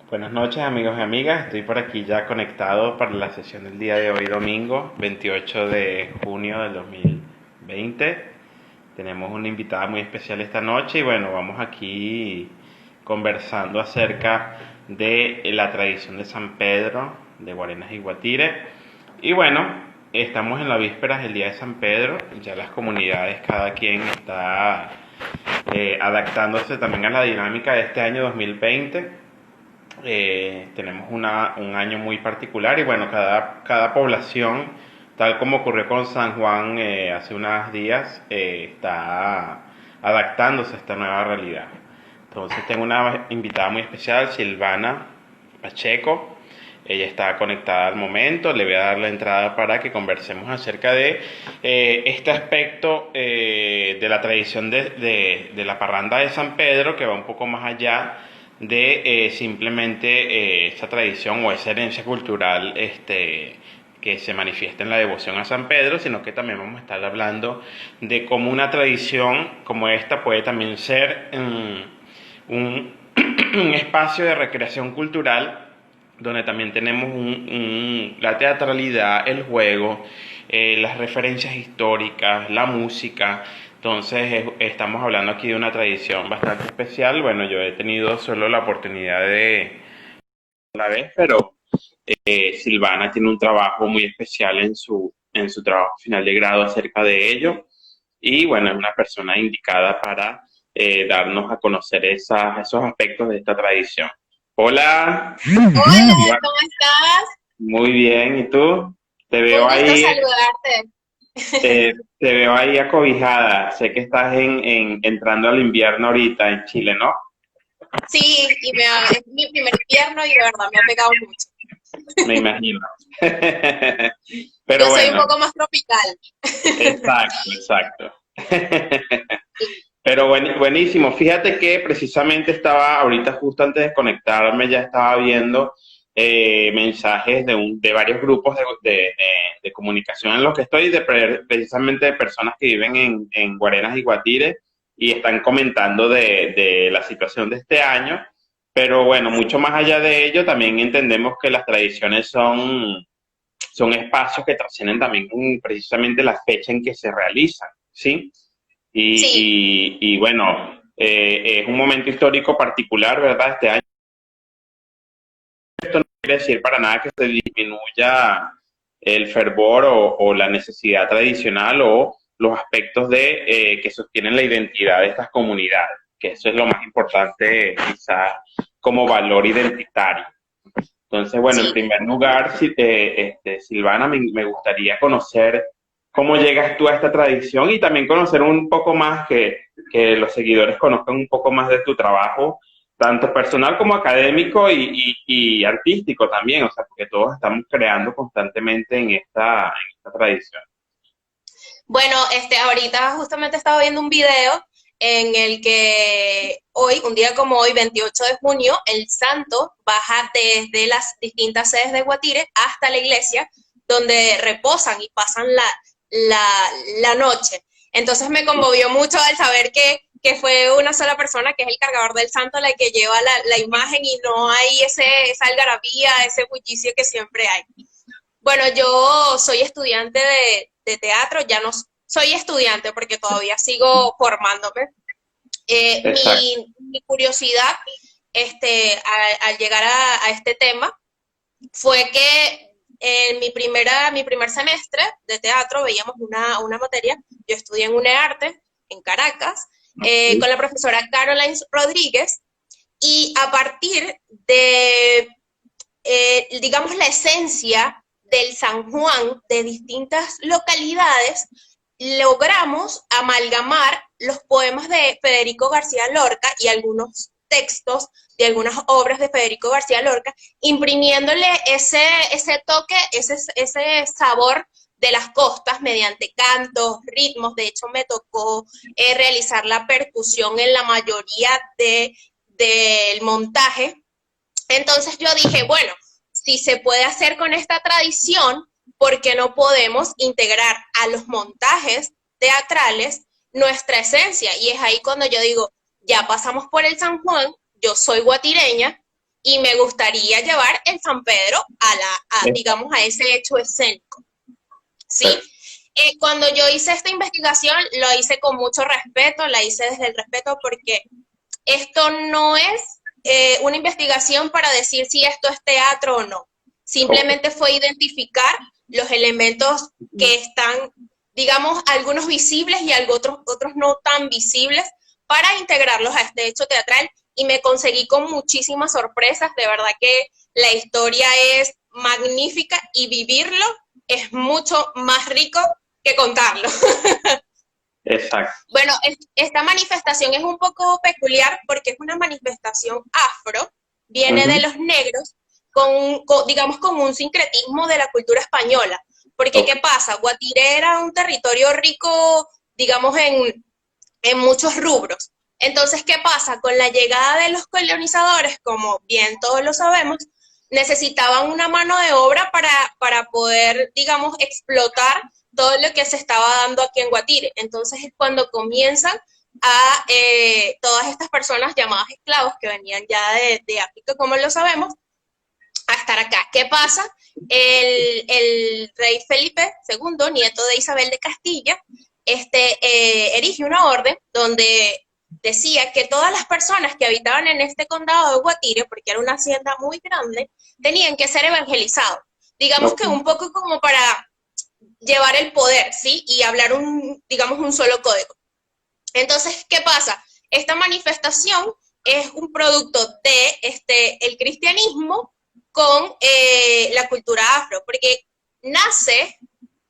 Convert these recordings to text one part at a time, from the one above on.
Buenas noches amigos y amigas, estoy por aquí ya conectado para la sesión del día de hoy domingo 28 de junio del 2020. Tenemos una invitada muy especial esta noche y bueno, vamos aquí conversando acerca de la tradición de San Pedro, de Guarenas y Guatire. Y bueno, estamos en la víspera del día de San Pedro, ya las comunidades, cada quien está adaptándose también a la dinámica de este año 2020. Tenemos un año muy particular y bueno, cada población, tal como ocurrió con San Juan hace unos días, está adaptándose a esta nueva realidad. Entonces tengo una invitada muy especial, Silvana Pacheco. Ella está conectada al momento, le voy a dar la entrada para que conversemos acerca de este aspecto de la tradición de la parranda de San Pedro, que va un poco más allá de simplemente esa tradición o esa herencia cultural que se manifiesta en la devoción a San Pedro, sino que también vamos a estar hablando de cómo una tradición como esta puede también ser un, un espacio de recreación cultural donde también tenemos la teatralidad, el juego, las referencias históricas, la música. Entonces estamos hablando aquí de una tradición bastante especial. Bueno, yo he tenido solo la oportunidad de la vez, pero Silvana tiene un trabajo muy especial en su trabajo final de grado acerca de ello. Y bueno, es una persona indicada para darnos a conocer esos aspectos de esta tradición. Hola. Hola, ¿cómo estás? Muy bien, ¿y tú? Te Un veo gusto ahí, saludarte. te veo ahí acobijada. Sé que estás entrando al invierno ahorita en Chile, ¿no? Sí, es mi primer invierno y de verdad me ha pegado mucho. Me imagino. Pero Yo soy un bueno, poco más tropical. exacto, exacto. Pero buenísimo. Fíjate que precisamente estaba ahorita justo antes de conectarme, ya estaba viendo mensajes de varios grupos de comunicación en los que estoy, precisamente de personas que viven en Guarenas y Guatire y están comentando de la situación de este año. Pero bueno, mucho más allá de ello, también entendemos que las tradiciones son espacios que trascienden también precisamente la fecha en que se realizan, ¿sí? Sí, Y bueno, es un momento histórico particular, ¿verdad? Este año no quiere decir para nada que se disminuya el fervor o la necesidad tradicional o los aspectos que sostienen la identidad de estas comunidades, que eso es lo más importante quizás como valor identitario. Entonces, bueno, en sí. primer lugar, Silvana, me gustaría conocer cómo llegas tú a esta tradición y también conocer un poco más, que los seguidores conozcan un poco más de tu trabajo, tanto personal como académico y artístico también, o sea, porque todos estamos creando constantemente en esta tradición. Bueno, ahorita justamente estaba viendo un video en el que hoy, un día como hoy, 28 de junio, el santo baja desde las distintas sedes de Guatire hasta la iglesia, donde reposan y pasan la noche. Entonces me conmovió mucho al saber que fue una sola persona, que es el cargador del santo, la que lleva la imagen y no hay esa algarabía, ese bullicio que siempre hay. Bueno, yo soy estudiante de teatro, ya no soy estudiante porque todavía sigo formándome. Exacto. Mi curiosidad al llegar a este tema fue que en mi primer semestre de teatro veíamos una materia, yo estudié en UNEARTE, en Caracas, con la profesora Caroline Rodríguez, y a partir de digamos, la esencia del San Juan de distintas localidades, logramos amalgamar los poemas de Federico García Lorca y algunos textos de algunas obras de Federico García Lorca, imprimiéndole ese toque, ese sabor de las costas mediante cantos, ritmos. De hecho, me tocó realizar la percusión en la mayoría del montaje. Entonces yo dije, bueno, si se puede hacer con esta tradición, ¿por qué no podemos integrar a los montajes teatrales nuestra esencia? Y es ahí cuando yo digo, ya pasamos por el San Juan, yo soy guatireña, y me gustaría llevar el San Pedro digamos, a ese hecho escénico, ¿sí? Cuando yo hice esta investigación, lo hice con mucho respeto, la hice desde el respeto porque esto no es una investigación para decir si esto es teatro o no. Simplemente fue identificar los elementos que están, digamos, algunos visibles y otros no tan visibles para integrarlos a este hecho teatral y me conseguí con muchísimas sorpresas. De verdad que la historia es magnífica y vivirlo es mucho más rico que contarlo. Exacto. Bueno, esta manifestación es un poco peculiar porque es una manifestación afro, viene de los negros, digamos, con un sincretismo de la cultura española. Porque, ¿qué pasa? Guatire era un territorio rico, digamos, en muchos rubros. Entonces, ¿qué pasa? Con la llegada de los colonizadores, como bien todos lo sabemos, necesitaban una mano de obra para poder, digamos, explotar todo lo que se estaba dando aquí en Guatire. Entonces es cuando comienzan a todas estas personas llamadas esclavos que venían ya de África, como lo sabemos, a estar acá. ¿Qué pasa? El rey Felipe II, nieto de Isabel de Castilla, erige una orden donde decía que todas las personas que habitaban en este condado de Guatire, porque era una hacienda muy grande, tenían que ser evangelizados. Digamos que un poco como para llevar el poder, ¿sí? Y hablar digamos, un solo código. Entonces, ¿qué pasa? Esta manifestación es un producto de el cristianismo con la cultura afro, porque nace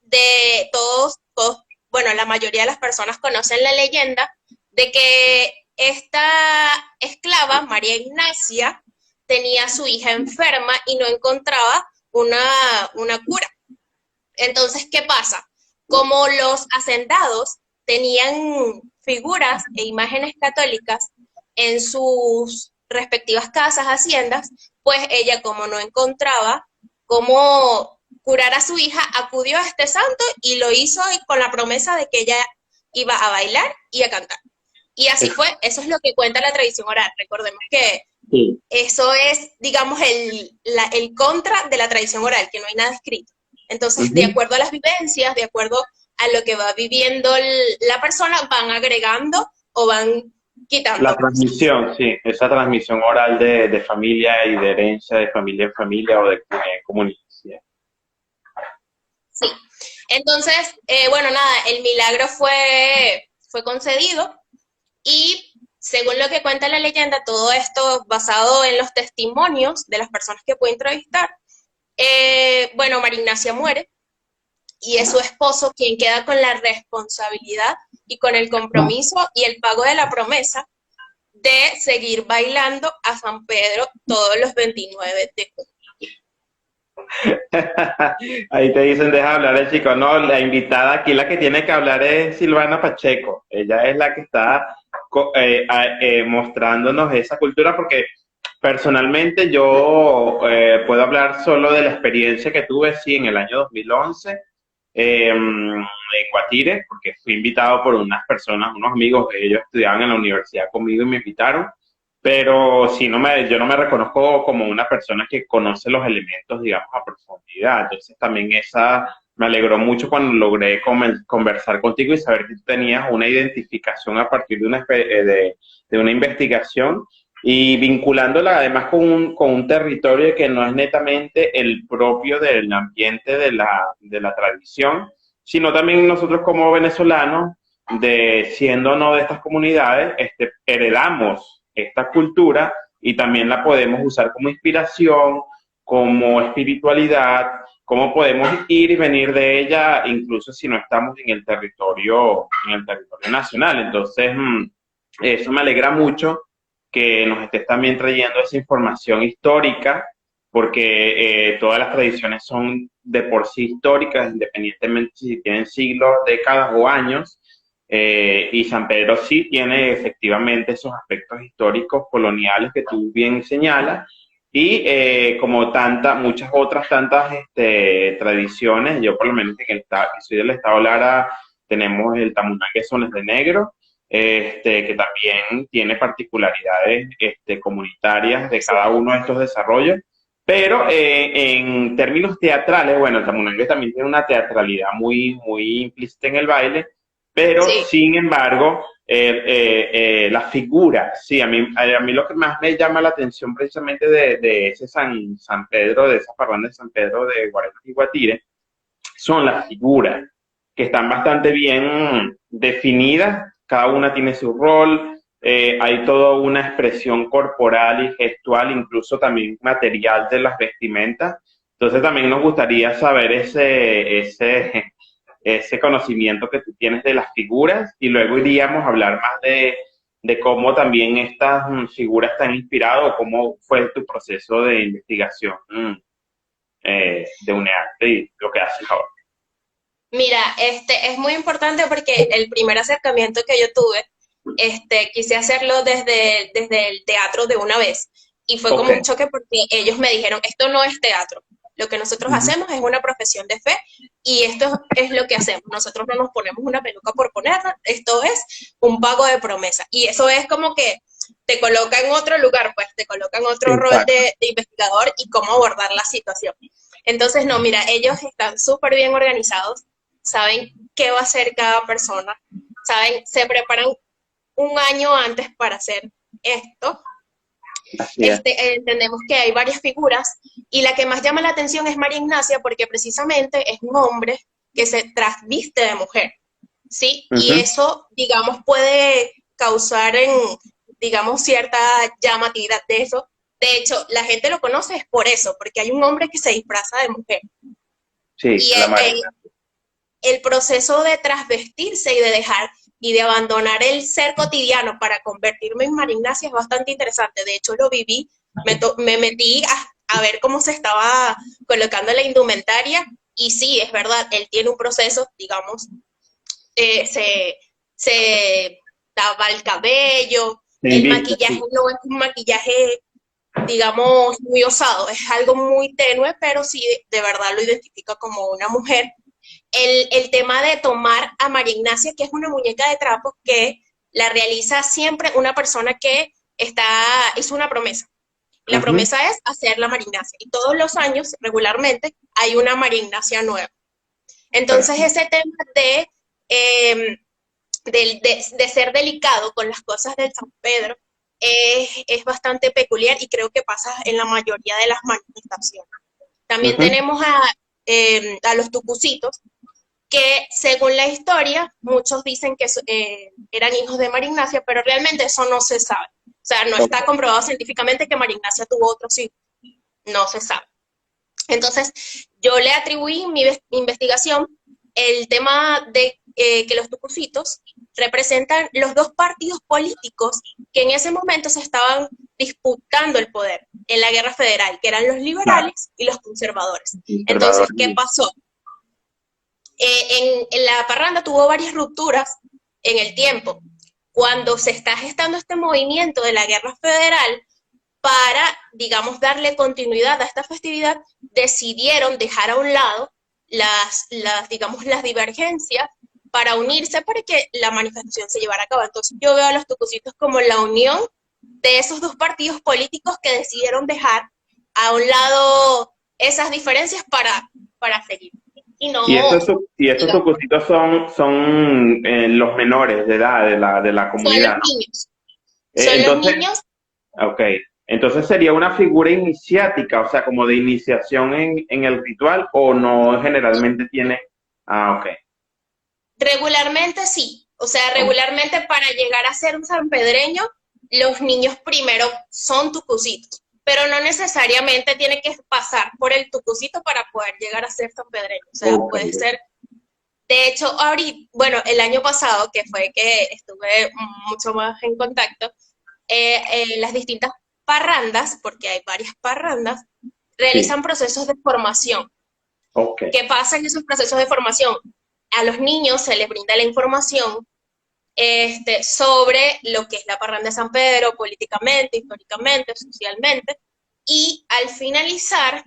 de bueno, la mayoría de las personas conocen la leyenda de que esta esclava, María Ignacia, tenía a su hija enferma y no encontraba una cura. Entonces, ¿qué pasa? Como los hacendados tenían figuras e imágenes católicas en sus respectivas casas, haciendas, pues ella, como no encontraba cómo curar a su hija, acudió a este santo y lo hizo con la promesa de que ella iba a bailar y a cantar. Y así fue, eso es lo que cuenta la tradición oral. Recordemos que eso es, digamos, el contra de la tradición oral, que no hay nada escrito. Entonces, de acuerdo a las vivencias, de acuerdo a lo que va viviendo la persona, van agregando o van quitando. La transmisión, sí, esa transmisión oral de familia y de herencia de familia en familia o de comunidad. Sí, entonces, bueno, nada, el milagro fue concedido y según lo que cuenta la leyenda, todo esto basado en los testimonios de las personas que pude entrevistar, bueno, María Ignacia muere y es su esposo quien queda con la responsabilidad y con el compromiso y el pago de la promesa de seguir bailando a San Pedro todos los 29 de junio. Ahí te dicen, deja hablar el chico. No, la invitada aquí, la que tiene que hablar es Silvana Pacheco. Ella es la que está mostrándonos esa cultura porque personalmente yo puedo hablar solo de la experiencia que tuve, sí, en el año 2011 en Guatire, porque fui invitado por unas personas, unos amigos, ellos estudiaban en la universidad conmigo y me invitaron, pero sí, yo no me reconozco como una persona que conoce los elementos, digamos, a profundidad. Entonces también me alegró mucho cuando logré conversar contigo y saber que tú tenías una identificación a partir de una investigación y vinculándola además con un territorio que no es netamente el propio del ambiente de la tradición, sino también nosotros como venezolanos, siendo no de estas comunidades, heredamos esta cultura y también la podemos usar como inspiración, como espiritualidad, cómo podemos ir y venir de ella, incluso si no estamos en el territorio nacional. Entonces, eso me alegra mucho que nos estés también trayendo esa información histórica, porque todas las tradiciones son de por sí históricas, independientemente si tienen siglos, décadas o años, y San Pedro sí tiene efectivamente esos aspectos históricos coloniales que tú bien señalas, y como muchas otras tantas tradiciones, yo por lo menos que soy del estado Lara, tenemos el Tamunán, que son los de negro, que también tiene particularidades comunitarias de cada Sí, uno de estos desarrollos. Pero en términos teatrales, bueno, el Tamunangue también tiene una teatralidad muy implícita en el baile, pero sí, sin embargo, la figura, sí, a mí lo que más me llama la atención precisamente de ese San Pedro, de esa parranda de San Pedro de Guarenas y Guatire, son las figuras, que están bastante bien definidas, cada una tiene su rol, hay toda una expresión corporal y gestual, incluso también material de las vestimentas. Entonces también nos gustaría saber ese conocimiento que tú tienes de las figuras y luego iríamos a hablar más de cómo también estas figuras están inspiradas o cómo fue tu proceso de investigación de UNEARTE y lo que haces ahora. mira, es muy importante porque el primer acercamiento que yo tuve, quise hacerlo desde el teatro de una vez y fue Ok. como un choque porque ellos me dijeron, esto no es teatro, lo que nosotros Ujú. hacemos es una profesión de fe y esto es lo que hacemos, nosotros no nos ponemos una peluca por ponerla, esto es un pago de promesa y eso es como que te coloca en otro lugar, pues te coloca en otro rol Exacto. de investigador y cómo abordar la situación. Entonces, no, mira, ellos están súper bien organizados, saben qué va a hacer cada persona, saben, se preparan un año antes para hacer esto. Así es. Entendemos que hay varias figuras y la que más llama la atención es María Ignacia porque precisamente es un hombre que se trasviste de mujer, ¿sí? Y Ujú. eso, digamos, puede causar digamos, cierta llamatividad de eso. De hecho, la gente lo conoce es por eso, porque hay un hombre que se disfraza de mujer. Sí, Y la Marina. el proceso de trasvestirse y de dejar y de abandonar el ser cotidiano para convertirme en María Ignacia es bastante interesante. De hecho, lo viví, me metí a ver cómo se estaba colocando la indumentaria y sí, es verdad, él tiene un proceso, digamos, se tapa el cabello, Te el invito, maquillaje sí. no es un maquillaje, digamos, muy osado, es algo muy tenue, pero sí de verdad lo identifica como una mujer. El tema de tomar a María Ignacia, que es una muñeca de trapo que la realiza siempre una persona que hizo una promesa. La Ujú. promesa es hacer la María Ignacia y todos los años, regularmente, hay una María Ignacia nueva. Entonces, Perfecto. ese tema eh, de ser delicado con las cosas del San Pedro es bastante peculiar y creo que pasa en la mayoría de las manifestaciones. También Ujú. tenemos a los tucucitos, que según la historia, muchos dicen que eran hijos de María Ignacia, pero realmente eso no se sabe. O sea, no está Ok. comprobado científicamente que María Ignacia tuvo otros hijos, no se sabe. Entonces, yo le atribuí mi investigación el tema de que los tucucitos representan los dos partidos políticos que en ese momento se estaban disputando el poder en la guerra federal, que eran los Claro. liberales y los conservadores. Entonces, ¿qué Conservadores. pasó? En la parranda tuvo varias rupturas en el tiempo. Cuando se está gestando este movimiento de la guerra federal, para, digamos, darle continuidad a esta festividad, decidieron dejar a un lado digamos, las divergencias para unirse para que la manifestación se llevara a cabo. Entonces yo veo a los tucucitos como la unión de esos dos partidos políticos que decidieron dejar a un lado esas diferencias para seguir. Y no, Y estos digamos, tucucitos son los menores de edad de la son los comunidad, ¿no? niños. Son los Entonces, niños. ok. Entonces sería una figura iniciática, o sea, como de iniciación en el ritual, o no generalmente tiene. Ah, ok. Regularmente sí, o sea, Ok. regularmente para llegar a ser un sanpedreño, los niños primero son tucucitos, pero no necesariamente tiene que pasar por el tucucito para poder llegar a ser sanpedreño, o sea, Ok. puede ser, de hecho, ahorita, bueno, el año pasado, que fue que estuve mucho más en contacto, las distintas parrandas, porque hay varias parrandas, Sí. realizan procesos de formación. Ok. ¿Qué pasa en esos procesos de formación? A los niños se les brinda la información sobre lo que es la parranda de San Pedro políticamente, históricamente, socialmente, y al finalizar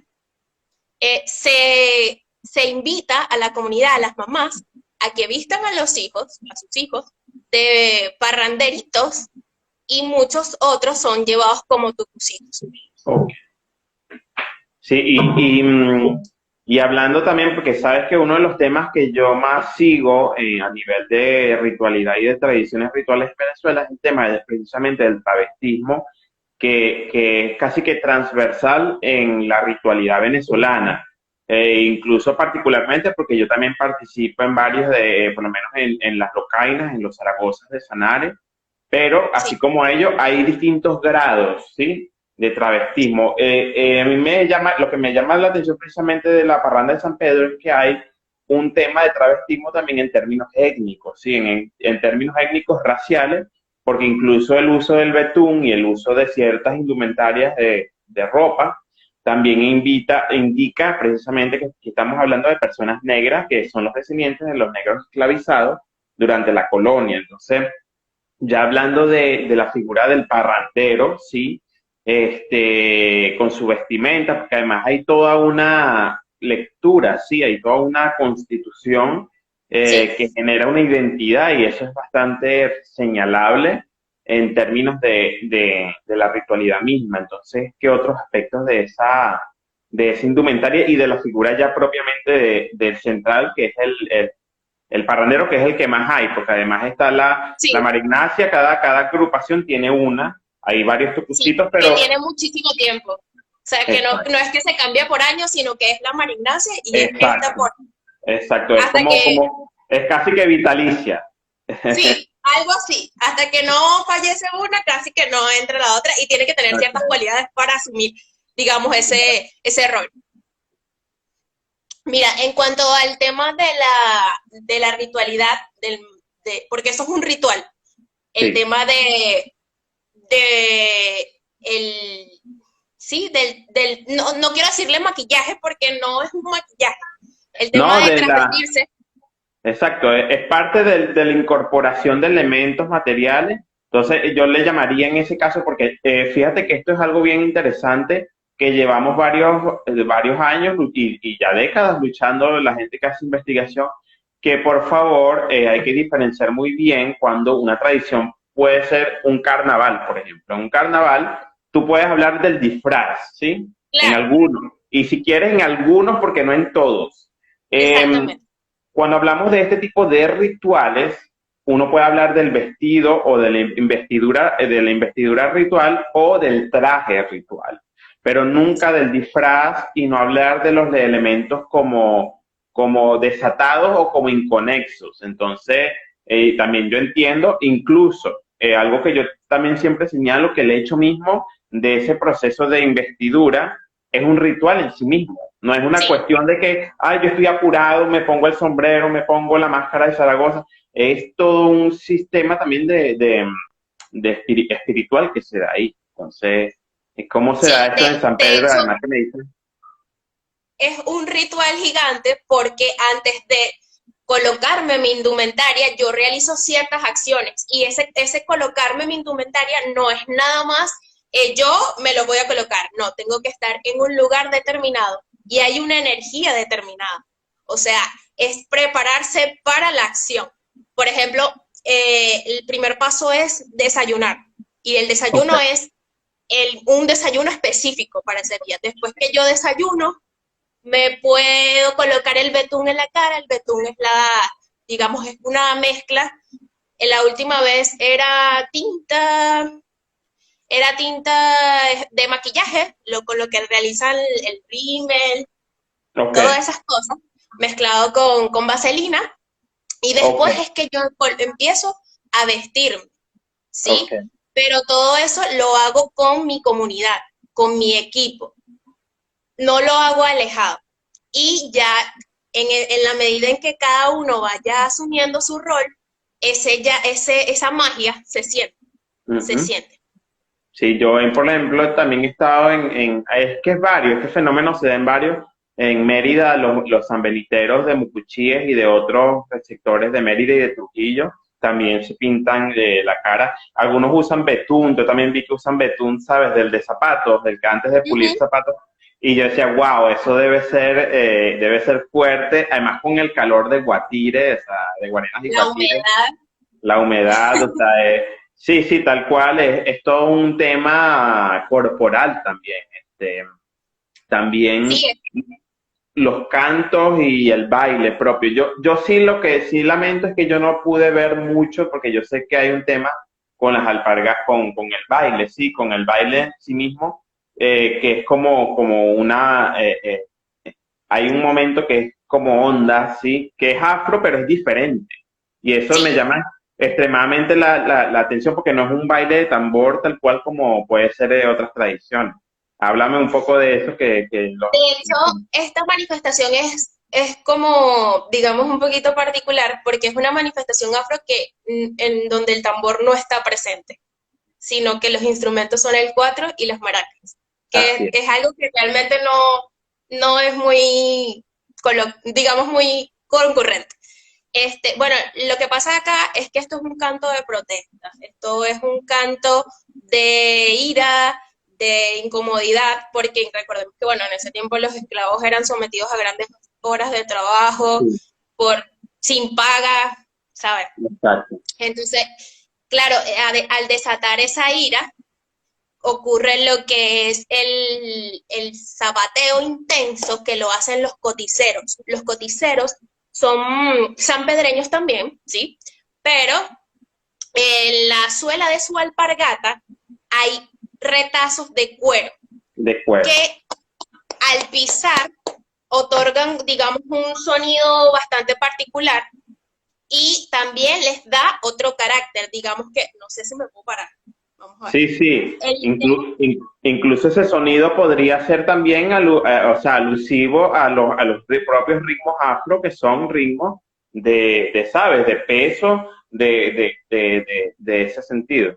se invita a la comunidad, a las mamás, a que vistan a los hijos, a sus hijos, de parranderitos y muchos otros son llevados como tucucitos. Ok. Sí, y hablando también, porque sabes que uno de los temas que yo más sigo a nivel de ritualidad y de tradiciones rituales en Venezuela es el tema precisamente del travestismo, que es casi que transversal en la ritualidad venezolana. Incluso particularmente porque yo también participo en varios por lo menos en las locainas, en los zaragozas de Sanare, pero así Sí, como ellos hay distintos grados, ¿sí? De travestismo. A mí lo que me llama la atención precisamente de la parranda de San Pedro es que hay un tema de travestismo también en términos étnicos, ¿sí? En términos étnicos raciales, porque incluso el uso del betún y el uso de ciertas indumentarias de ropa también indica precisamente que estamos hablando de personas negras, que son los descendientes de los negros esclavizados durante la colonia. Entonces, ya hablando de la figura del parrandero, ¿sí? Con su vestimenta, porque además hay toda una lectura, ¿sí? Hay toda una constitución sí. que genera una identidad y eso es bastante señalable en términos de la ritualidad misma. Entonces, ¿qué otros aspectos de esa indumentaria y de la figura ya propiamente del central, que es el parrandero, que es el que más hay, porque además está la Sí, marignacia, cada agrupación tiene una, hay varios sí, tucucitos, que pero tiene muchísimo tiempo. O sea, que no exacto, es que se cambia por año, sino que es la marignacia y es esta exacto, por exacto, es hasta que, es casi que vitalicia. sí, algo así, hasta que no fallece una, casi que no entra la otra y tiene que tener ciertas cualidades para asumir, digamos, ese rol. Mira, en cuanto al tema de la ritualidad, porque eso es un ritual, el Sí. tema de el, sí, no quiero decirle maquillaje porque no es un maquillaje, el tema No, de transvestirse, exacto, es parte de la incorporación de elementos materiales. Entonces, yo le llamaría en ese caso, porque fíjate que esto es algo bien interesante, que llevamos varios años y ya décadas luchando la gente que hace investigación, que por favor hay que diferenciar muy bien cuando una tradición puede ser un carnaval, por ejemplo. En un carnaval tú puedes hablar del disfraz, ¿sí? En claro, algunos, y si quieres en algunos, porque no en todos. Em, exactamente, Cuando hablamos de este tipo de rituales, uno puede hablar del vestido o de la investidura ritual o del traje ritual, pero nunca sí, del disfraz y no hablar de los elementos como desatados o como inconexos. Entonces, también yo entiendo, incluso algo que yo también siempre señalo, que el hecho mismo de ese proceso de investidura es un ritual en sí mismo. No es una sí, cuestión de que, ay, yo estoy apurado, me pongo el sombrero, me pongo la máscara de Zaragoza. Es todo un sistema también espiritual que se da ahí. Entonces, ¿cómo se da sí, esto en San de Pedro? hecho Además que me dicen, es un ritual gigante porque antes de colocarme mi indumentaria, yo realizo ciertas acciones y ese colocarme mi indumentaria no es nada más, yo me lo voy a colocar, no, tengo que estar en un lugar determinado y hay una energía determinada. O sea, es prepararse para la acción. Por ejemplo, el primer paso es desayunar y el desayuno ok, es un desayuno específico para ese día. Después que yo desayuno, me puedo colocar el betún en la cara. El betún es digamos, es una mezcla. En la última vez era tinta de maquillaje, con lo que realizan el rímel, ok, todas esas cosas, mezclado con vaselina. Y ok, después es que yo empiezo a vestirme, ok. ¿sí? Pero todo eso lo hago con mi comunidad, con mi equipo. No lo hago alejado. Y ya en la medida en que cada uno vaya asumiendo su rol, esa magia se siente, se Ujú. siente. Sí, yo, por ejemplo, también he estado es que es varios, este fenómeno se da en varios, en Mérida, los sanbeniteros de Mucuchíes y de otros sectores de Mérida y de Trujillo también se pintan la cara. Algunos usan betún, yo también vi que usan betún, ¿sabes? Del de zapatos, del que antes de Uh pulir -huh. zapatos. Y yo decía, wow, eso debe ser fuerte, además con el calor de Guatire, o sea, de Guarenas y La Guatire. humedad. la humedad, o sea, sí, sí, tal cual, es todo un tema corporal también. También Sí, los cantos y el baile propio. Yo sí lo que sí lamento es que yo no pude ver mucho, porque yo sé que hay un tema con las alpargas, con el baile, sí, con el baile en sí mismo, que es como una, hay un momento que es como onda, sí, que es afro, pero es diferente. Y eso me sí. llama extremadamente la atención porque no es un baile de tambor tal cual como puede ser de otras tradiciones. Háblame un poco de eso que De hecho, esta manifestación es como, digamos, un poquito particular porque es una manifestación afro que en donde el tambor no está presente, sino que los instrumentos son el cuatro y las maracas, así que es. es algo que realmente no es muy, digamos, muy concurrente. Bueno, lo que pasa acá es que esto es un canto de protesta, esto es un canto de ira, de incomodidad, porque recordemos que, bueno, en ese tiempo los esclavos eran sometidos a grandes horas de trabajo Sí, por sin paga, ¿sabes? exacto. Entonces, claro, al desatar esa ira, ocurre lo que es el zapateo intenso que lo hacen los coticeros. Los coticeros son sanpedreños también, ¿sí? Pero en la suela de su alpargata hay retazos de cuero De cuerpo. que al pisar otorgan, digamos, un sonido bastante particular y también les da otro carácter, digamos que, no sé si me puedo parar, vamos a ver. Sí, sí. El, Incluso ese sonido podría ser también o sea, alusivo a los propios ritmos afro, que son ritmos ¿sabes? De peso, de ese sentido.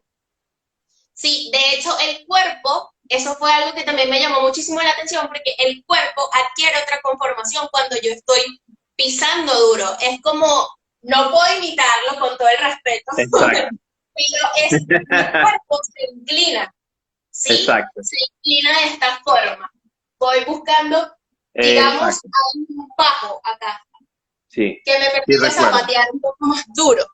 Sí, de hecho el cuerpo, eso fue algo que también me llamó muchísimo la atención porque el cuerpo adquiere otra conformación cuando yo estoy pisando duro. Es como, no puedo imitarlo con todo el respeto, Exacto. pero mi cuerpo se inclina, ¿sí? Exacto. Se inclina de esta forma. Voy buscando, digamos, Exacto. un bajo acá, Sí. que me Sí permite recuerdo. zapatear un poco más duro.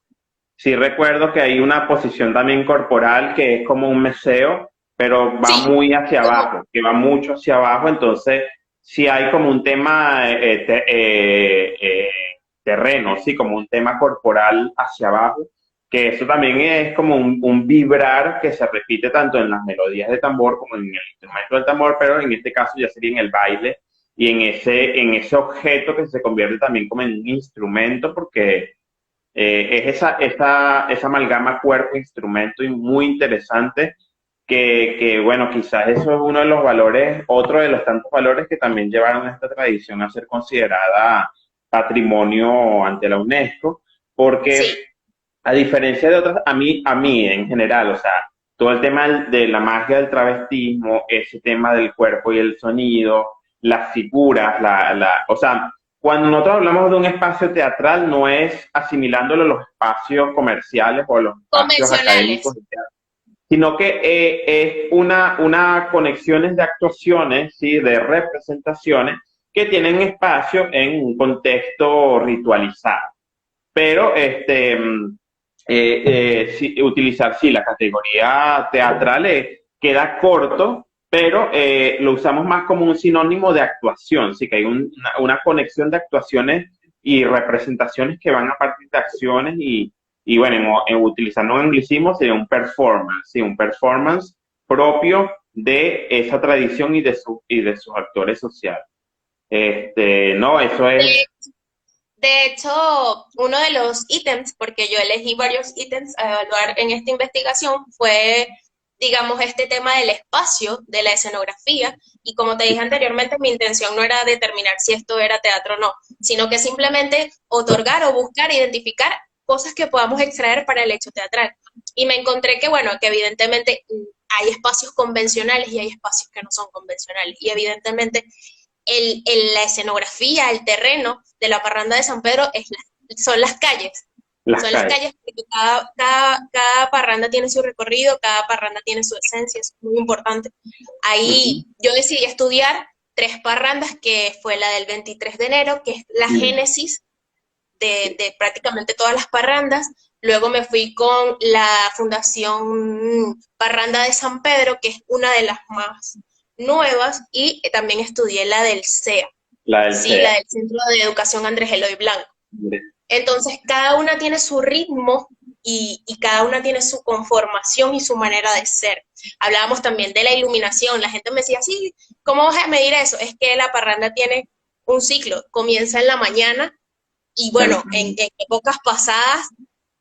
Sí recuerdo que hay una posición también corporal que es como un meseo, pero va Sí, muy hacia como, abajo, que va mucho hacia abajo, entonces sí hay como un tema terreno, sí, como un tema corporal hacia abajo, que eso también es como un vibrar que se repite tanto en las melodías de tambor como en el instrumento del tambor, pero en este caso ya sería en el baile y en ese objeto que se convierte también como en un instrumento porque es esa amalgama cuerpo-instrumento y muy interesante bueno, quizás eso es uno de los valores, otro de los tantos valores que también llevaron a esta tradición a ser considerada patrimonio ante la UNESCO, porque sí, a diferencia de otras, a mí en general, o sea, todo el tema de la magia del travestismo, ese tema del cuerpo y el sonido, las figuras, o sea, cuando nosotros hablamos de un espacio teatral, no es asimilándolo a los espacios comerciales o a los espacios académicos convencionales. de teatro, sino que es una conexiones de actuaciones, ¿sí? De representaciones que tienen espacio en un contexto ritualizado. Pero utilizar sí la categoría teatral queda corto, pero lo usamos más como un sinónimo de actuación, sí que hay una conexión de actuaciones y representaciones que van a partir de acciones y bueno, utilizando un anglicismo sería un performance, sí, un performance propio de esa tradición y de sus actores sociales. No, eso es, De hecho, uno de los ítems, porque yo elegí varios ítems a evaluar en esta investigación, fue, digamos, este tema del espacio, de la escenografía, y como te dije anteriormente, mi intención no era determinar si esto era teatro o no, sino que simplemente otorgar o buscar, identificar cosas que podamos extraer para el hecho teatral. Y me encontré que, bueno, que evidentemente hay espacios convencionales y hay espacios que no son convencionales, y evidentemente la escenografía, el terreno de la parranda de San Pedro son las calles. las Son las calles. calles porque cada parranda tiene su recorrido, cada parranda tiene su esencia, es muy importante. Ujú. Ahí yo decidí estudiar 3 parrandas, que fue la del 23 de enero, que es la Sí, génesis de prácticamente todas las parrandas, luego me fui con la Fundación Parranda de San Pedro, que es una de las más nuevas, y también estudié la del CEA, La del sí, la CEA. del Centro de Educación Andrés Eloy Blanco. Entonces, cada una tiene su ritmo y cada una tiene su conformación y su manera de ser. Hablábamos también de la iluminación. La gente me decía, sí, ¿cómo vas a medir eso? Es que la parranda tiene un ciclo. Comienza en la mañana y bueno, en épocas pasadas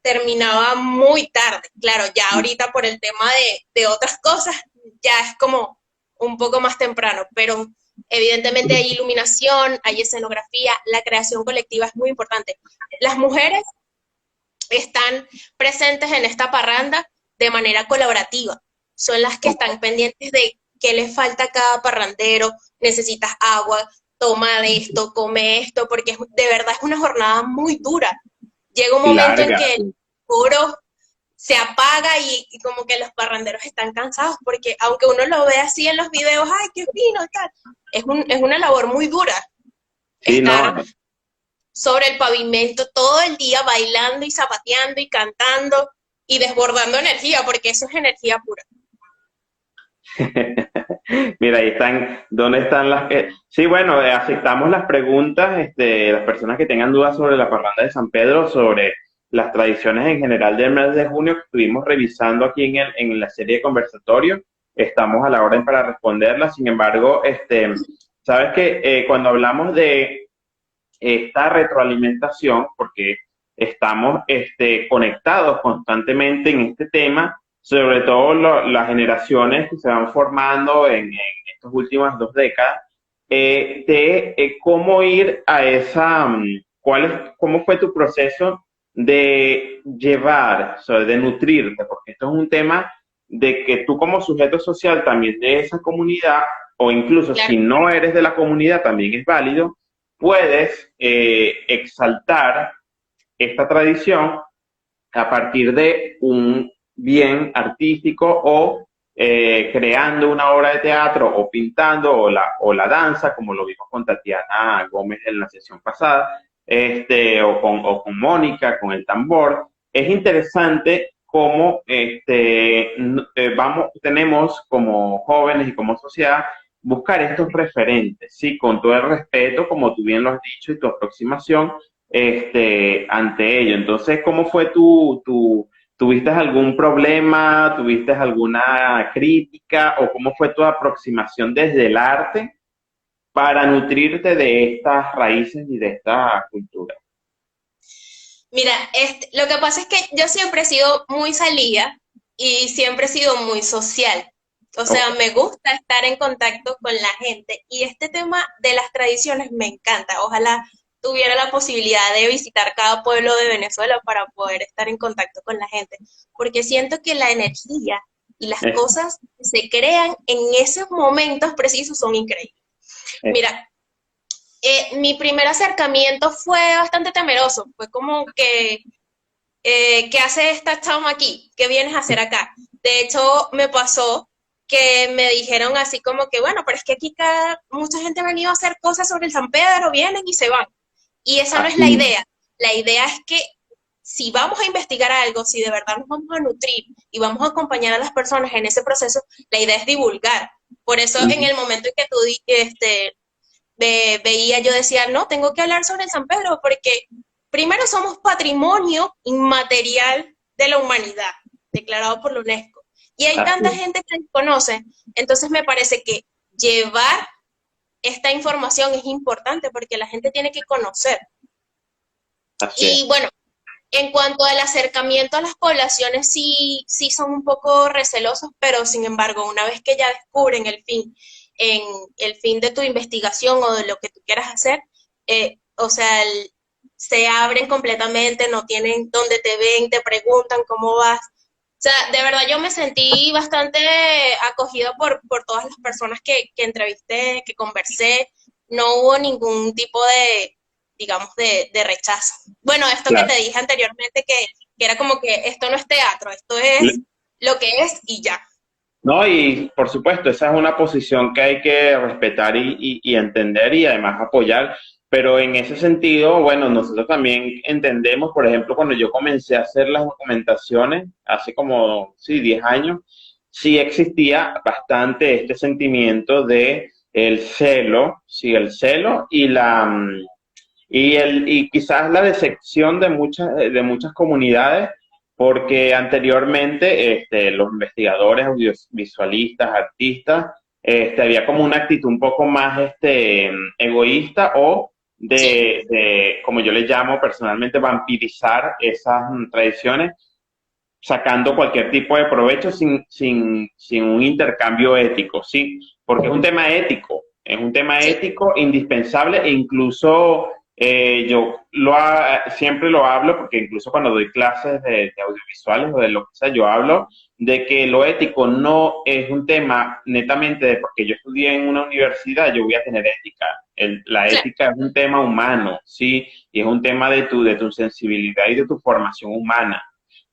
terminaba muy tarde. Claro, ya ahorita por el tema de otras cosas, ya es como un poco más temprano, pero evidentemente hay iluminación, hay escenografía, la creación colectiva es muy importante. Las mujeres están presentes en esta parranda de manera colaborativa, son las que están pendientes de qué le falta a cada parrandero, necesitas agua, toma de esto, come esto, porque de verdad es una jornada muy dura. Llega un Y momento en larga. que el coro se apaga y como que los parranderos están cansados, porque aunque uno lo ve así en los videos, ¡ay, qué fino! Tal, es una labor muy dura Sí, no. estar sobre el pavimento todo el día bailando y zapateando y cantando y desbordando energía, porque eso es energía pura. Mira, ahí están, ¿dónde están las que? Sí, bueno, aceptamos las preguntas, las personas que tengan dudas sobre la parranda de San Pedro, sobre las tradiciones en general del mes de junio que estuvimos revisando aquí en la serie de conversatorios, estamos a la orden para responderlas. Sin embargo, sabes que cuando hablamos de esta retroalimentación, porque estamos conectados constantemente en este tema, sobre todo las generaciones que se van formando en estas últimas 2 décadas, de cómo ir a esa, cómo fue tu proceso de llevar, o sea, de nutrirte, porque esto es un tema de que tú como sujeto social también de esa comunidad, o incluso Claro. si no eres de la comunidad, también es válido, puedes exaltar esta tradición a partir de un bien artístico o creando una obra de teatro o pintando o la danza, como lo vimos con Tatiana Gómez en la sesión pasada, o con Mónica, con el tambor. Es interesante cómo tenemos como jóvenes y como sociedad buscar estos referentes, ¿sí? Con todo el respeto, como tú bien lo has dicho, y tu aproximación ante ello. Entonces, ¿cómo fue tuviste algún problema, tuviste alguna crítica o cómo fue tu aproximación desde el arte para nutrirte de estas raíces y de esta cultura? Mira, lo que pasa es que yo siempre he sido muy salida y siempre he sido muy social. O sea, Ok. me gusta estar en contacto con la gente y este tema de las tradiciones me encanta. Ojalá tuviera la posibilidad de visitar cada pueblo de Venezuela para poder estar en contacto con la gente, porque siento que la energía y las Es- cosas que se crean en esos momentos precisos son increíbles. es- Mira, mi primer acercamiento fue bastante temeroso, fue como que ¿qué hace esta chama aquí? ¿Qué vienes a hacer acá? De hecho, me pasó que me dijeron así como que, bueno, pero es que aquí mucha gente ha venido a hacer cosas sobre el San Pedro, vienen y se van. Y esa no es la Así, idea. La idea es que si vamos a investigar algo, si de verdad nos vamos a nutrir y vamos a acompañar a las personas en ese proceso, la idea es divulgar. Por eso en el momento en que tú veía, yo decía, no, tengo que hablar sobre el San Pedro, porque primero somos patrimonio inmaterial de la humanidad, declarado por la UNESCO. Y hay tanta así, gente que desconoce, entonces me parece que llevar esta información es importante porque la gente tiene que conocer. así es. Y bueno, en cuanto al acercamiento a las poblaciones, sí son un poco recelosos, pero sin embargo, una vez que ya descubren en el fin de tu investigación o de lo que tú quieras hacer, o sea, se abren completamente, no tienen donde te ven, te preguntan cómo vas. O sea, de verdad yo me sentí bastante acogida por todas las personas que entrevisté, que conversé. No hubo ningún tipo de, digamos, de rechazo. Bueno, esto que Claro. te dije anteriormente, que era como que esto no es teatro, esto es lo que es y ya. No, y por supuesto, esa es una posición que hay que respetar y entender y además apoyar. pero en ese sentido, bueno, nosotros también entendemos, por ejemplo, cuando yo comencé a hacer las documentaciones, hace como, sí, 10 años, sí existía bastante este sentimiento de el celo, sí, el celo y y quizás la decepción de muchas comunidades, porque anteriormente los investigadores, audiovisualistas, artistas, había como una actitud un poco más egoísta o Sí, como yo le llamo personalmente, vampirizar esas tradiciones, sacando cualquier tipo de provecho sin un intercambio ético, ¿sí? Porque es un tema sí, ético indispensable e incluso siempre lo hablo porque incluso cuando doy clases de audiovisuales o de lo que sea, yo hablo de que lo ético no es un tema netamente de porque yo estudié en una universidad, yo voy a tener ética. La claro. ética es un tema humano, ¿sí? Y es un tema de tu sensibilidad y de tu formación humana.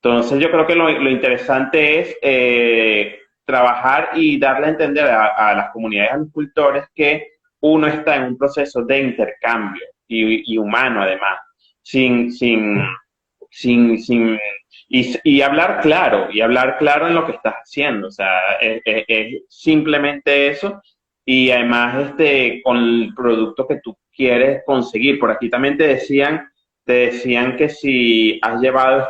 Entonces yo creo que lo interesante es trabajar y darle a entender a las comunidades agricultores que uno está en un proceso de intercambio y humano además, sin, sin, y hablar claro en lo que estás haciendo, o sea, es simplemente eso y además con el producto que tú quieres conseguir. Por aquí también te decían que si has llevado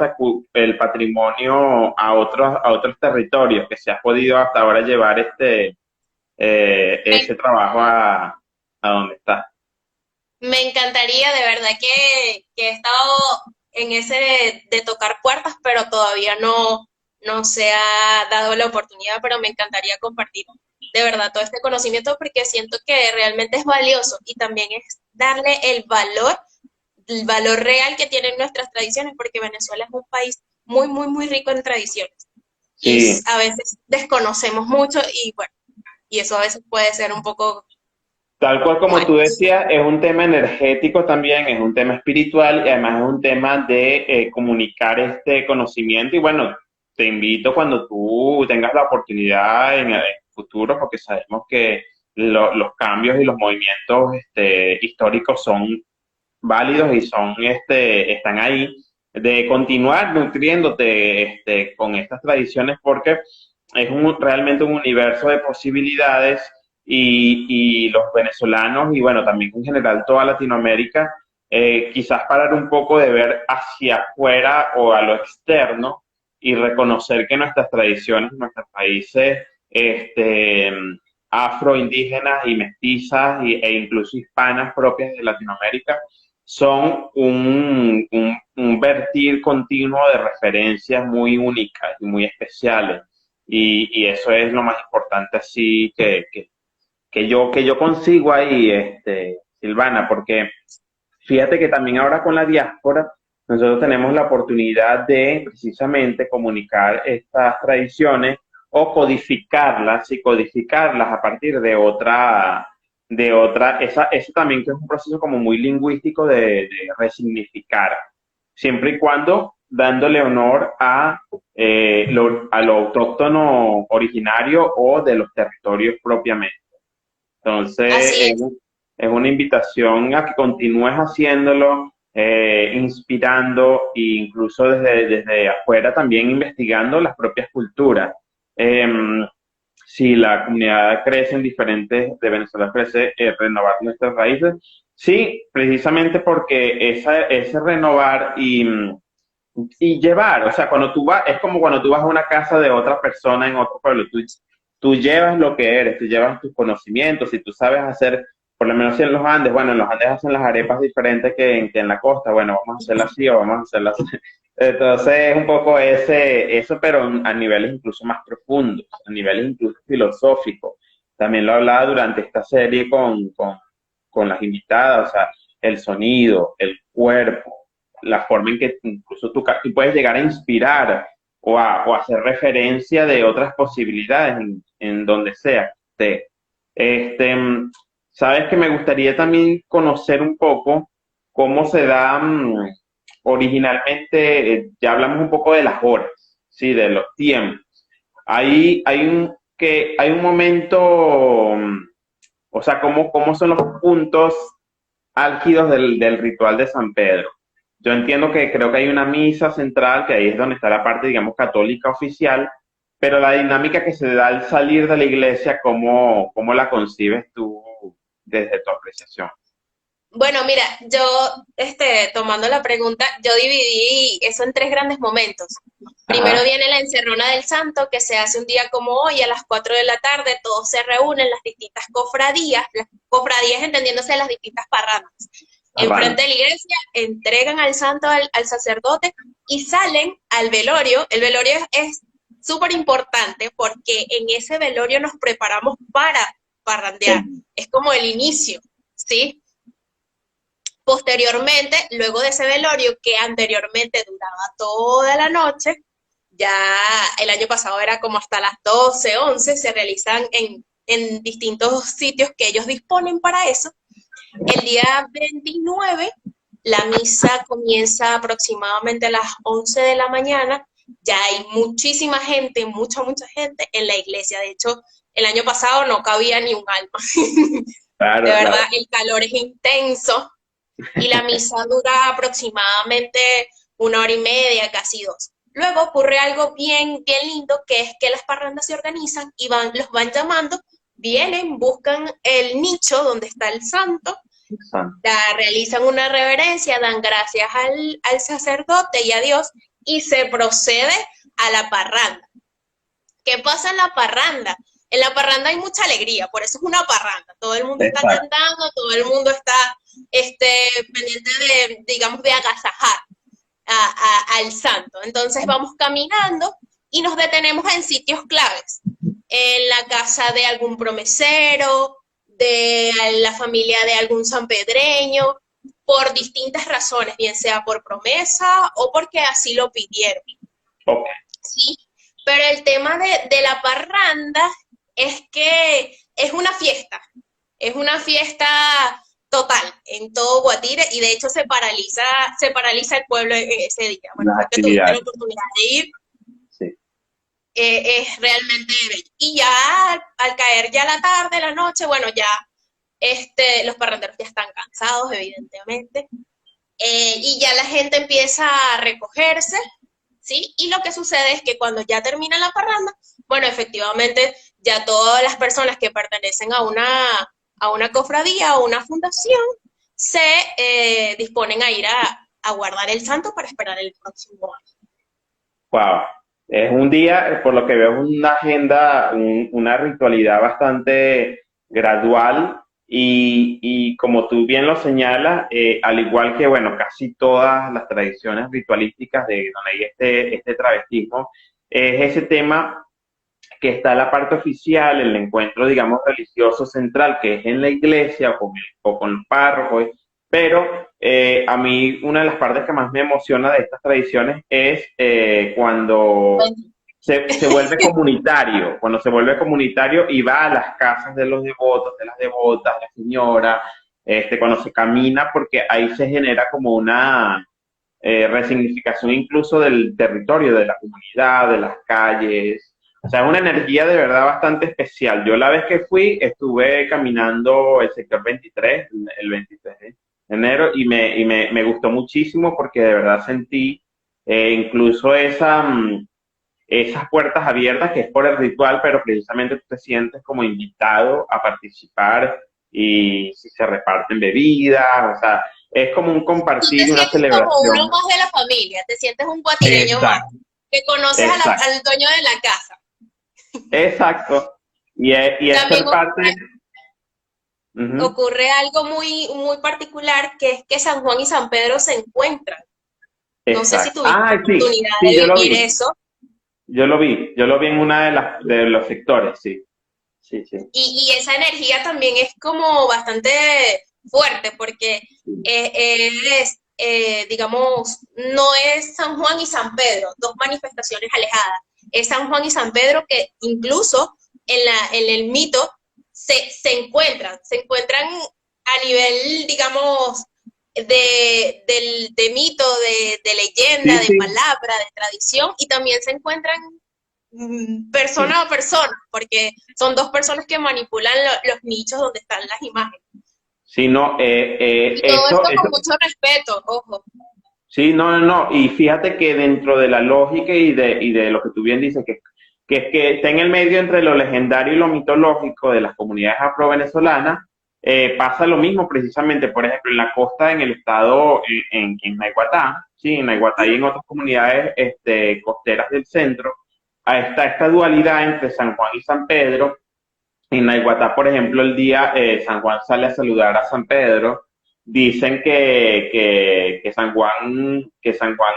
el patrimonio a otros territorios, que si has podido hasta ahora llevar ese trabajo a donde estás. Me encantaría, de verdad que he estado en ese de tocar puertas, pero todavía no se ha dado la oportunidad, pero me encantaría compartir de verdad todo este conocimiento porque siento que realmente es valioso y también es darle el valor real que tienen nuestras tradiciones, porque Venezuela es un país muy, muy, muy rico en tradiciones y Sí, a veces desconocemos mucho y bueno, y eso a veces puede ser un poco tal cual como mal. tú decías, es un tema energético también, es un tema espiritual y además es un tema de comunicar este conocimiento. Y bueno, te invito cuando tú tengas la oportunidad en el futuro, porque sabemos que los cambios y los movimientos históricos son válidos y están ahí, de continuar nutriéndote con estas tradiciones porque es realmente un universo de posibilidades y los venezolanos y bueno, también en general toda Latinoamérica, quizás parar un poco de ver hacia afuera o a lo externo y reconocer que nuestras tradiciones, nuestros países afroindígenas y mestizas e incluso hispanas propias de Latinoamérica son un vertir continuo de referencias muy únicas y muy especiales. Y eso es lo más importante así que yo consigo ahí, Silvana, porque fíjate que también ahora con la diáspora, nosotros tenemos la oportunidad de precisamente comunicar estas tradiciones o codificarlas y codificarlas a partir eso también que es un proceso como muy lingüístico de resignificar, siempre y cuando dándole honor a lo autóctono originario o de los territorios propiamente. Entonces, Así es. es una invitación a que continúes haciéndolo, inspirando e incluso desde afuera también investigando las propias culturas. Si la comunidad crece en diferentes, de Venezuela crece, renovar nuestras raíces. Sí, precisamente porque ese renovar y llevar, o sea, cuando tú vas, es como cuando tú vas a una casa de otra persona en otro pueblo, tú llevas lo que eres, tú llevas tus conocimientos, si tú sabes hacer, por lo menos en los Andes, bueno, en los Andes hacen las arepas diferentes que en la costa, bueno, vamos a hacerlas así o vamos a hacerlas así. Entonces es un poco eso, pero a niveles incluso más profundos, a niveles incluso filosóficos. También lo hablaba durante esta serie con las invitadas, o sea, el sonido, el cuerpo, la forma en que incluso tú puedes llegar a inspirar o hacer referencia de otras posibilidades en donde sea. Este, sabes que me gustaría también conocer un poco cómo se da originalmente, ya hablamos un poco de las horas, sí, de los tiempos. Hay un momento, o sea, cómo son los puntos álgidos del ritual de San Pedro. Yo entiendo que creo que hay una misa central, que ahí es donde está la parte, digamos, católica oficial, pero la dinámica que se da al salir de la iglesia, ¿cómo la concibes tú desde tu apreciación? Bueno, mira, yo, tomando la pregunta, yo dividí eso en tres grandes momentos. Primero Ajá, viene la encerrona del santo, que se hace un día como hoy, a las 4 de la tarde, todos se reúnen, las distintas las cofradías entendiéndose las distintas parrandas. arranca. Enfrente de la iglesia, entregan al santo al sacerdote y salen al velorio. El velorio es súper importante porque en ese velorio nos preparamos para parrandear. Es como el inicio, ¿sí? Posteriormente, luego de ese velorio que anteriormente duraba toda la noche, ya el año pasado era como hasta las 12, 11, se realizan en distintos sitios que ellos disponen para eso. El día 29, la misa comienza aproximadamente a las 11 de la mañana. Ya hay muchísima gente, mucha gente en la iglesia. De hecho, el año pasado no cabía ni un alma. De Claro, verdad, claro. el calor es intenso y la misa dura aproximadamente 1 hora y media, casi dos. Luego ocurre algo bien lindo, que es que las parrandas se organizan y los van llamando, vienen, buscan el nicho donde está el santo, realizan una reverencia, dan gracias al sacerdote y a Dios y se procede a la parranda. ¿Qué pasa en la parranda? En la parranda hay mucha alegría, por eso es una parranda. Todo el mundo está Exacto. cantando, todo el mundo está pendiente de, digamos, de agasajar al santo. Entonces vamos caminando y nos detenemos en sitios claves. En la casa de algún promesero, de la familia de algún sanpedreño, por distintas razones, bien sea por promesa o porque así lo pidieron. Ok. ¿Sí? Pero el tema de la parranda es que es una fiesta total en todo Guatire y de hecho se paraliza el pueblo ese día. Bueno, Las creo que tuviste la actividades. oportunidad de ir, Sí. es realmente bello. Y ya al caer ya la tarde, la noche, bueno, ya los parranderos ya están cansados, evidentemente, y ya la gente empieza a recogerse, ¿sí? Y lo que sucede es que cuando ya termina la parranda, bueno, efectivamente, ya todas las personas que pertenecen a una cofradía o una fundación se disponen a ir a guardar el santo para esperar el próximo año. Wow. Es un día, por lo que veo, es una agenda, una ritualidad bastante gradual y como tú bien lo señalas, al igual que, bueno, casi todas las tradiciones ritualísticas de donde hay este travestismo, es ese tema que está la parte oficial, el encuentro, digamos, religioso central, que es en la iglesia o con los párrocos, pero a mí una de las partes que más me emociona de estas tradiciones es cuando Bueno, se vuelve comunitario, cuando se vuelve comunitario y va a las casas de los devotos, de las devotas, la señora, cuando se camina, porque ahí se genera como una resignificación incluso del territorio, de la comunidad, de las calles. O sea, es una energía de verdad bastante especial. Yo la vez que fui estuve caminando el sector 23, el 23 de enero, y me gustó muchísimo porque de verdad sentí incluso esas puertas abiertas que es por el ritual, pero precisamente tú te sientes como invitado a participar y si se reparten bebidas, o sea, es como un tú te compartir y una sientes como uno celebración. más de la familia, te sientes un guatireño más, Exacto, que conoces exacto, al dueño de la casa. exacto. Y es También ser parte. Ujú, ocurre algo muy particular, que es que San Juan y San Pedro se encuentran. No sé si exacto. tuviste Ah, la sí, oportunidad sí, de yo lo vivir vi, eso. yo lo vi en una de los sectores, sí, sí, sí. Y esa energía también es como bastante fuerte, porque digamos, no es San Juan y San Pedro, dos manifestaciones alejadas. Es San Juan y San Pedro que incluso en el mito se encuentran a nivel, digamos, de mito, de leyenda, Sí, de sí, palabra, de tradición, y también se encuentran persona a persona, porque son dos personas que manipulan los nichos donde están las imágenes. Sí, no, Y todo esto con mucho respeto, ojo. sí, no, y fíjate que dentro de la lógica y de lo que tú bien dices, que está en el medio entre lo legendario y lo mitológico de las comunidades afro-venezolanas, pasa lo mismo precisamente, por ejemplo, en la costa, en el estado, en Naiguatá, sí, en Naiguatá y en otras comunidades costeras del centro, está esta dualidad entre San Juan y San Pedro. En Naiguatá, por ejemplo, el día San Juan sale a saludar a San Pedro, dicen que San Juan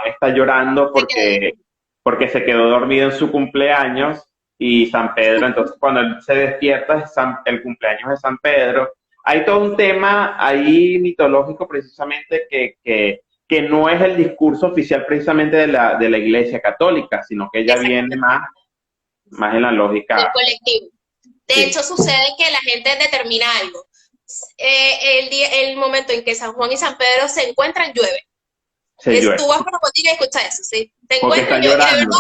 está llorando Se quedó. porque se quedó dormido en su cumpleaños y San Pedro, entonces cuando él se despierta es el cumpleaños de San Pedro. Hay todo un tema ahí mitológico precisamente que no es el discurso oficial precisamente de la Iglesia Católica, sino que ya viene Exactamente. más en la Del lógica. colectivo. De Sí, hecho, sucede que la gente determina algo. El momento en que San Juan y San Pedro se encuentran, llueve. se llueve. Tú vas por la botica y escuchas eso, ¿sí? Se Porque encuentran, está llueve. llorando.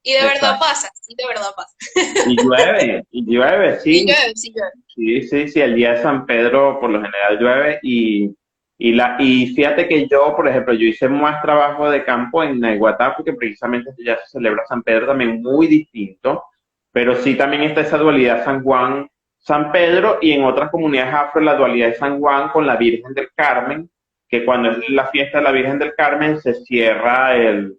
Y de verdad Exacto. pasa, sí, de verdad pasa. Y llueve, Sí sí. llueve, sí llueve. Sí, el día de San Pedro por lo general llueve y fíjate que yo, por ejemplo, yo hice más trabajo de campo en Naiguatá porque precisamente ya se celebra San Pedro también muy distinto, pero sí también está esa dualidad San Juan, San Pedro y en otras comunidades afro la dualidad de San Juan con la Virgen del Carmen, que cuando es Ujú. la fiesta de la Virgen del Carmen se cierra el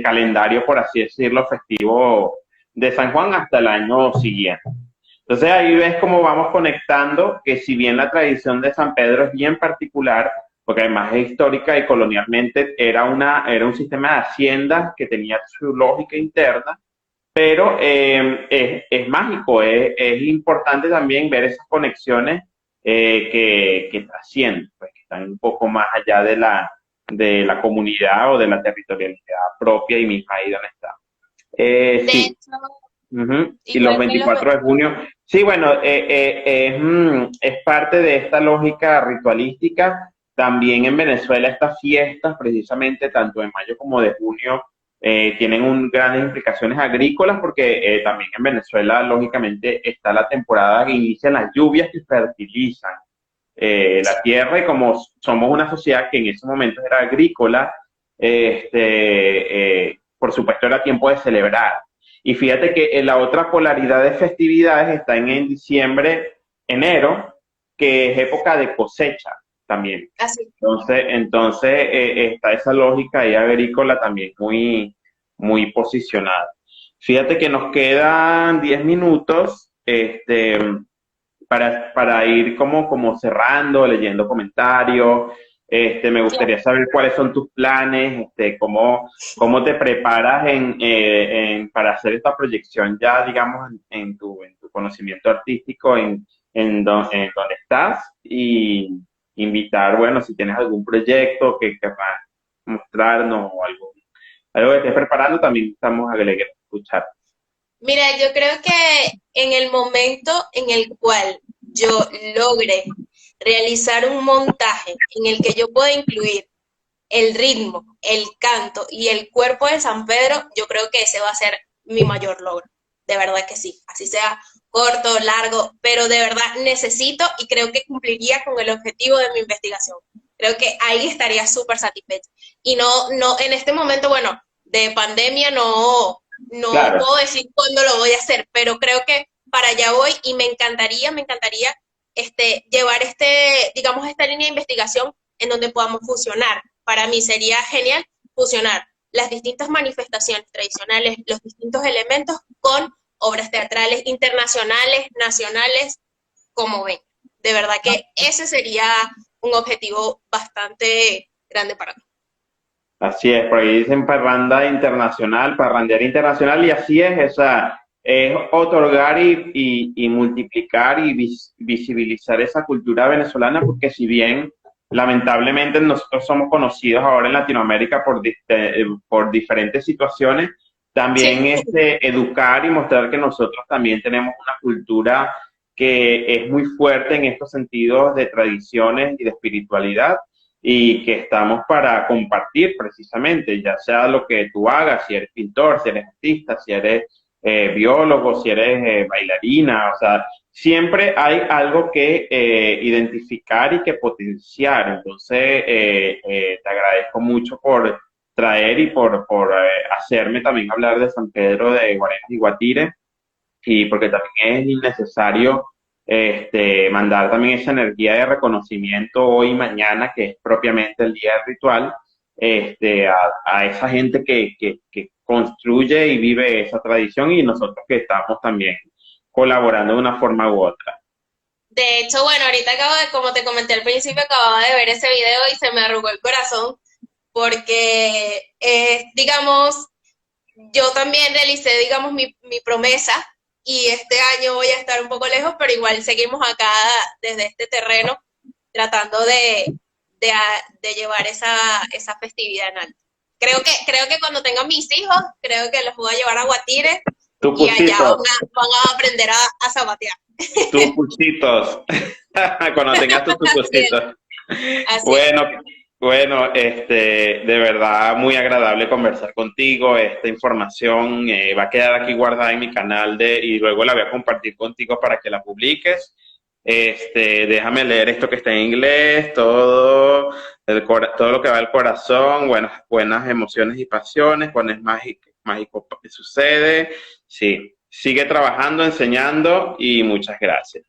calendario, por así decirlo, festivo de San Juan hasta el año siguiente. Entonces ahí ves cómo vamos conectando que si bien la tradición de San Pedro es bien particular, porque además es histórica y colonialmente era un sistema de haciendas que tenía su lógica interna, pero es mágico, es importante también ver esas conexiones que trascienden, pues, que están un poco más allá de la comunidad o de la territorialidad propia y misma ahí donde está. De Sí, hecho, ujú. Y los igual que los 24 de junio, sí, bueno, es parte de esta lógica ritualística. También en Venezuela estas fiestas, precisamente tanto de mayo como de junio, tienen grandes implicaciones agrícolas porque también en Venezuela, lógicamente, está la temporada que inician las lluvias que fertilizan sí, la tierra y como somos una sociedad que en ese momento era agrícola, por supuesto era tiempo de celebrar. Y fíjate que la otra polaridad de festividades está en diciembre, enero, que es época de cosecha también. así. Entonces está esa lógica ahí agrícola también muy posicionada. Fíjate que nos quedan 10 minutos. Para ir como cerrando, leyendo comentarios. Me Claro. gustaría saber cuáles son tus planes, cómo te preparas para hacer esta proyección ya, digamos, en tu conocimiento artístico, en donde estás y invitar, bueno, si tienes algún proyecto que va a mostrarnos o algo que estés preparando, también estamos alegres de escuchar. Mira, yo creo que en el momento en el cual yo logre realizar un montaje en el que yo pueda incluir el ritmo, el canto y el cuerpo de San Pedro, yo creo que ese va a ser mi mayor logro. De verdad que sí. Así sea corto, largo, pero de verdad necesito y creo que cumpliría con el objetivo de mi investigación. Creo que ahí estaría súper satisfecha. Y no, en este momento, bueno, de pandemia no Claro, puedo decir cuándo lo voy a hacer, pero creo que para allá voy y me encantaría llevar digamos, esta línea de investigación en donde podamos fusionar. Para mí sería genial fusionar las distintas manifestaciones tradicionales, los distintos elementos con obras teatrales internacionales, nacionales, como ven. De verdad que ese sería un objetivo bastante grande para mí. así es, por ahí dicen parranda internacional, parrandear internacional, y así es, esa, es otorgar y multiplicar y visibilizar esa cultura venezolana, porque si bien lamentablemente nosotros somos conocidos ahora en Latinoamérica por diferentes situaciones, también Sí, es de educar y mostrar que nosotros también tenemos una cultura que es muy fuerte en estos sentidos de tradiciones y de espiritualidad y que estamos para compartir precisamente, ya sea lo que tú hagas, si eres pintor, si eres artista, si eres biólogo, si eres bailarina, o sea, siempre hay algo que identificar y que potenciar. Entonces, te agradezco mucho por traer y por hacerme también hablar de San Pedro de Guarenas y Guatire, y porque también es necesario mandar también esa energía de reconocimiento hoy y mañana, que es propiamente el día del ritual, a, a esa gente que construye y vive esa tradición y nosotros que estamos también colaborando de una forma u otra. De hecho, bueno, ahorita acabo de, como te comenté al principio, acababa de ver ese video y se me arrugó el corazón porque, digamos, yo también realicé, digamos, mi promesa y este año voy a estar un poco lejos, pero igual seguimos acá desde este terreno tratando de llevar esa festividad en alto. Creo que cuando tenga mis hijos, creo que los voy a llevar a Guatire y allá Tucucitos, van a aprender a zapatear. tucucitos, cuando tengas tus Así es, tucucitos. así es. Bueno, bueno, de verdad muy agradable conversar contigo. Esta información va a quedar aquí guardada en mi canal y luego la voy a compartir contigo para que la publiques. Déjame leer esto que está en inglés, todo, todo lo que va al corazón, buenas emociones y pasiones, cuando es mágico, mágico sucede. Sí, sigue trabajando, enseñando y muchas gracias.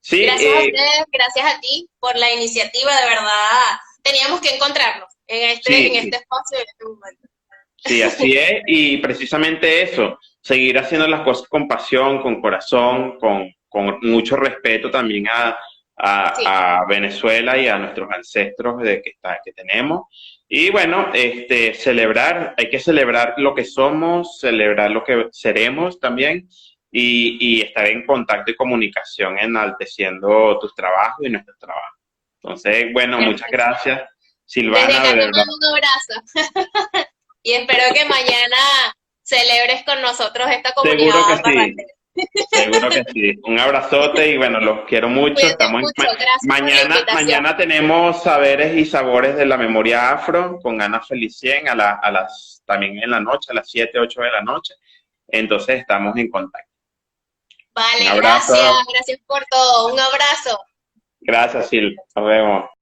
Sí, Gracias a ustedes, gracias a ti por la iniciativa, de verdad. Teníamos que encontrarnos en sí, este espacio, en este momento. sí, así es, y precisamente eso, seguir haciendo las cosas con pasión, con corazón, con mucho respeto también Sí, a Venezuela y a nuestros ancestros que tenemos. Y bueno, celebrar, hay que celebrar lo que somos, celebrar lo que seremos también y estar en contacto y comunicación enalteciendo tus trabajos y nuestros trabajos. Entonces, bueno, muchas perfecto. gracias, Desde Silvana, acá de te verdad. mando un abrazo y espero que mañana celebres con nosotros esta Seguro que comunidad sí. parrandera. Seguro que sí. Un abrazote y bueno, los quiero mucho. Cuídate mucho, gracias por la invitación. Mañana tenemos saberes y sabores de la memoria afro con Ana Felicien también en la noche, a las 7 8 de la noche. Entonces estamos en contacto. Un Vale, gracias, abrazo. gracias por todo. Un abrazo. Gracias, Sil. Nos vemos.